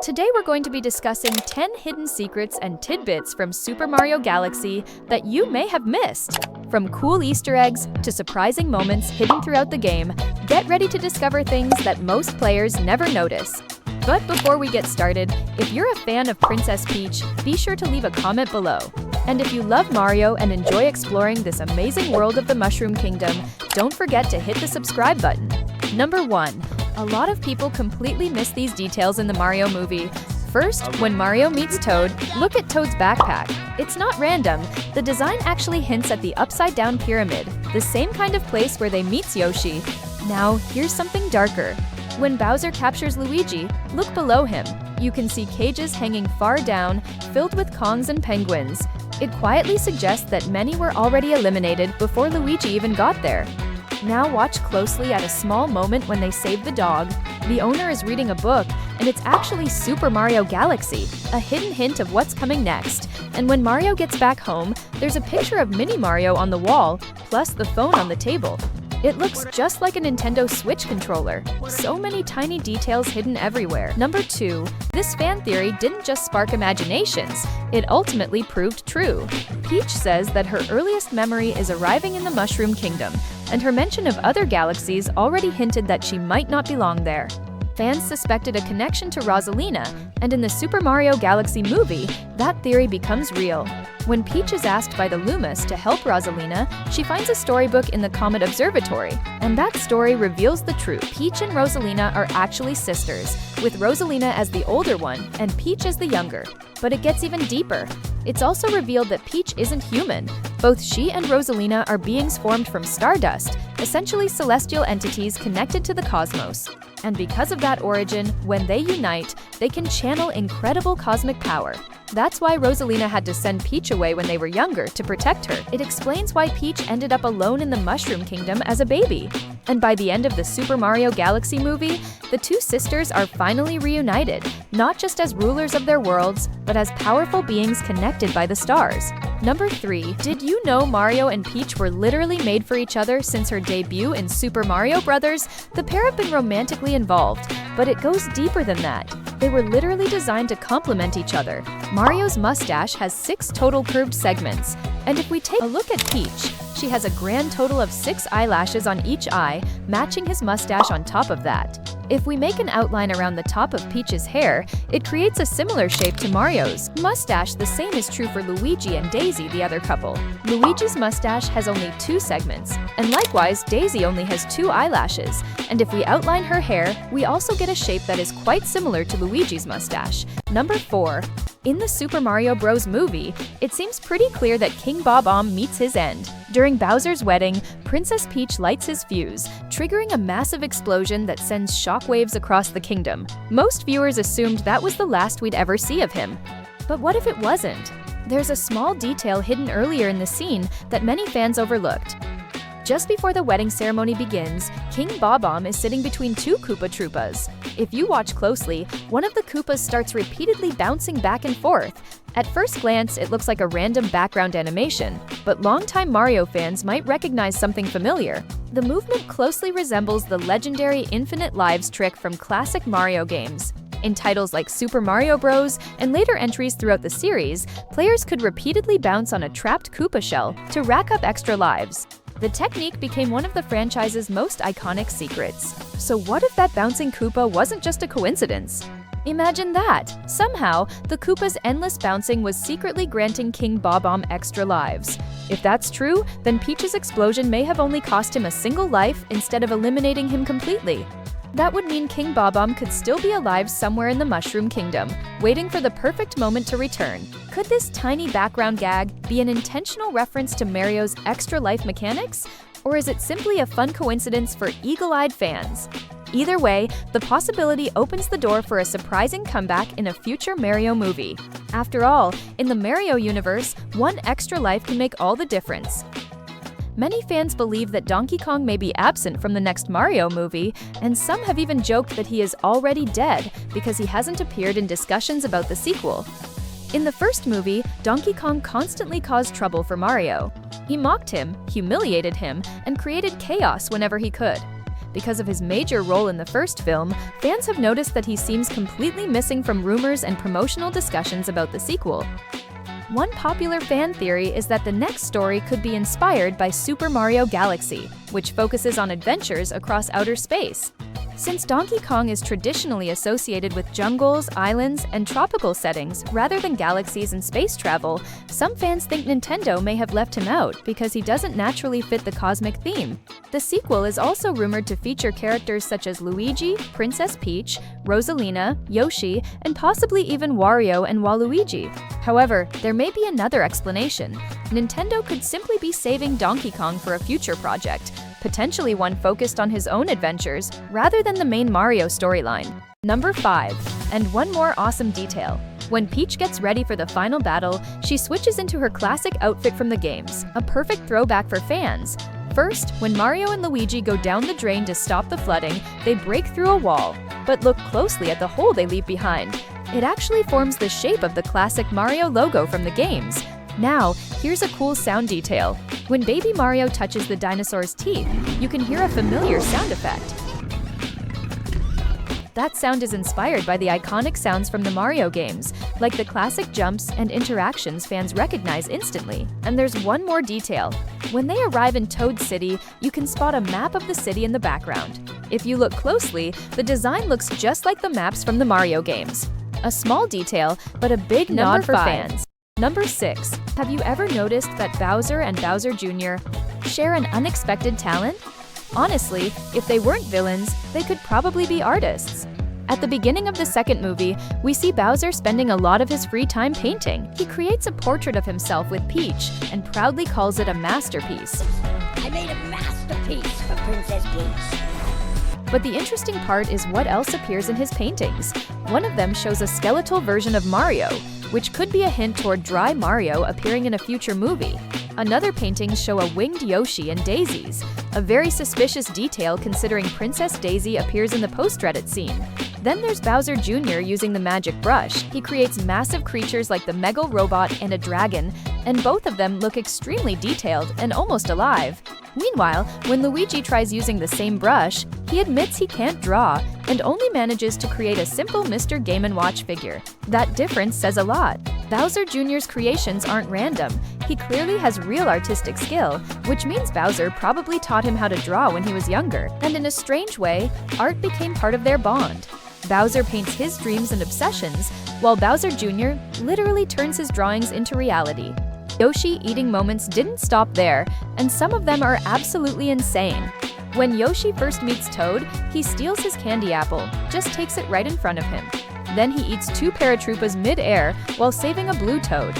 Today we're going to be discussing 10 hidden secrets and tidbits from Super Mario Galaxy that you may have missed. From cool Easter eggs to surprising moments hidden throughout the game, get ready to discover things that most players never notice. But before we get started, if you're a fan of Princess Peach, be sure to leave a comment below. And if you love Mario and enjoy exploring this amazing world of the Mushroom Kingdom, don't forget to hit the subscribe button. Number 1. A lot of people completely miss these details in the Mario movie. First, when Mario meets Toad, look at Toad's backpack. It's not random. The design actually hints at the upside-down pyramid, the same kind of place where they meet Yoshi. Now, here's something darker. When Bowser captures Luigi, look below him. You can see cages hanging far down, filled with Kongs and penguins. It quietly suggests that many were already eliminated before Luigi even got there. Now watch closely at a small moment when they save the dog. The owner is reading a book, and it's actually Super Mario Galaxy, a hidden hint of what's coming next. And when Mario gets back home, there's a picture of Mini Mario on the wall, plus the phone on the table. It looks just like a Nintendo Switch controller. So many tiny details hidden everywhere. Number 2. This fan theory didn't just spark imaginations, it ultimately proved true. Peach says that her earliest memory is arriving in the Mushroom Kingdom, and her mention of other galaxies already hinted that she might not belong there. Fans suspected a connection to Rosalina, and in the Super Mario Galaxy movie, that theory becomes real. When Peach is asked by the Loomis to help Rosalina, she finds a storybook in the Comet Observatory, and that story reveals the truth. Peach and Rosalina are actually sisters, with Rosalina as the older one and Peach as the younger. But it gets even deeper. It's also revealed that Peach isn't human. Both she and Rosalina are beings formed from stardust, essentially celestial entities connected to the cosmos. And because of that origin, when they unite, they can channel incredible cosmic power. That's why Rosalina had to send Peach away when they were younger to protect her. It explains why Peach ended up alone in the Mushroom Kingdom as a baby. And by the end of the Super Mario Galaxy movie, the two sisters are finally reunited, not just as rulers of their worlds, but as powerful beings connected by the stars. Number 3. Did you know Mario and Peach were literally made for each other since her debut in Super Mario Bros.? The pair have been romantically involved, but it goes deeper than that. They were literally designed to complement each other. Mario's mustache has 6 total curved segments, and if we take a look at Peach, she has a grand total of 6 eyelashes on each eye, matching his mustache on top of that. If we make an outline around the top of Peach's hair, it creates a similar shape to Mario's mustache. The same is true for Luigi and Daisy, the other couple. Luigi's mustache has only 2 segments, and likewise, Daisy only has 2 eyelashes. And if we outline her hair, we also get a shape that is quite similar to Luigi's mustache. Number 4. In the Super Mario Bros. Movie, it seems pretty clear that King Bob-omb meets his end. During Bowser's wedding, Princess Peach lights his fuse, triggering a massive explosion that sends shockwaves across the kingdom. Most viewers assumed that was the last we'd ever see of him. But what if it wasn't? There's a small detail hidden earlier in the scene that many fans overlooked. Just before the wedding ceremony begins, King Bob-omb is sitting between 2 Koopa Troopas. If you watch closely, one of the Koopas starts repeatedly bouncing back and forth. At first glance, it looks like a random background animation, but longtime Mario fans might recognize something familiar. The movement closely resembles the legendary Infinite Lives trick from classic Mario games. In titles like Super Mario Bros. And later entries throughout the series, players could repeatedly bounce on a trapped Koopa shell to rack up extra lives. The technique became one of the franchise's most iconic secrets. So what if that bouncing Koopa wasn't just a coincidence? Imagine that! Somehow, the Koopa's endless bouncing was secretly granting King Bob-omb extra lives. If that's true, then Peach's explosion may have only cost him a single life instead of eliminating him completely. That would mean King Bob-omb could still be alive somewhere in the Mushroom Kingdom, waiting for the perfect moment to return. Could this tiny background gag be an intentional reference to Mario's extra life mechanics? Or is it simply a fun coincidence for eagle-eyed fans? Either way, the possibility opens the door for a surprising comeback in a future Mario movie. After all, in the Mario universe, one extra life can make all the difference. Many fans believe that Donkey Kong may be absent from the next Mario movie, and some have even joked that he is already dead because he hasn't appeared in discussions about the sequel. In the first movie, Donkey Kong constantly caused trouble for Mario. He mocked him, humiliated him, and created chaos whenever he could. Because of his major role in the first film, fans have noticed that he seems completely missing from rumors and promotional discussions about the sequel. One popular fan theory is that the next story could be inspired by Super Mario Galaxy, which focuses on adventures across outer space. Since Donkey Kong is traditionally associated with jungles, islands, and tropical settings rather than galaxies and space travel, some fans think Nintendo may have left him out because he doesn't naturally fit the cosmic theme. The sequel is also rumored to feature characters such as Luigi, Princess Peach, Rosalina, Yoshi, and possibly even Wario and Waluigi. However, there may be another explanation. Nintendo could simply be saving Donkey Kong for a future project, potentially one focused on his own adventures rather than the main Mario storyline. Number 5. And one more awesome detail. When Peach gets ready for the final battle, she switches into her classic outfit from the games, a perfect throwback for fans. First, when Mario and Luigi go down the drain to stop the flooding, they break through a wall. But look closely at the hole they leave behind. It actually forms the shape of the classic Mario logo from the games. Now, here's a cool sound detail. When baby Mario touches the dinosaur's teeth, you can hear a familiar sound effect. That sound is inspired by the iconic sounds from the Mario games, like the classic jumps and interactions fans recognize instantly. And there's one more detail. When they arrive in Toad City, you can spot a map of the city in the background. If you look closely, the design looks just like the maps from the Mario games. A small detail, but a big nod for fans. Number 6. Have you ever noticed that Bowser and Bowser Jr. share an unexpected talent? Honestly, if they weren't villains, they could probably be artists. At the beginning of the second movie, we see Bowser spending a lot of his free time painting. He creates a portrait of himself with Peach and proudly calls it a masterpiece. I made a masterpiece for Princess Peach. But the interesting part is what else appears in his paintings. One of them shows a skeletal version of Mario, which could be a hint toward Dry Mario appearing in a future movie. Another paintings show a winged Yoshi and daisies, a very suspicious detail considering Princess Daisy appears in the post-credit scene. Then there's Bowser Jr. using the magic brush. He creates massive creatures like the Megal Robot and a dragon, and both of them look extremely detailed and almost alive. Meanwhile, when Luigi tries using the same brush, he admits he can't draw and only manages to create a simple Mr. Game & Watch figure. That difference says a lot. Bowser Jr.'s creations aren't random. He clearly has real artistic skill, which means Bowser probably taught him how to draw when he was younger, and in a strange way, art became part of their bond. Bowser paints his dreams and obsessions, while Bowser Jr. literally turns his drawings into reality. Yoshi eating moments didn't stop there, and some of them are absolutely insane. When Yoshi first meets Toad, he steals his candy apple, just takes it right in front of him. Then he eats 2 paratroopas mid-air while saving a blue toad.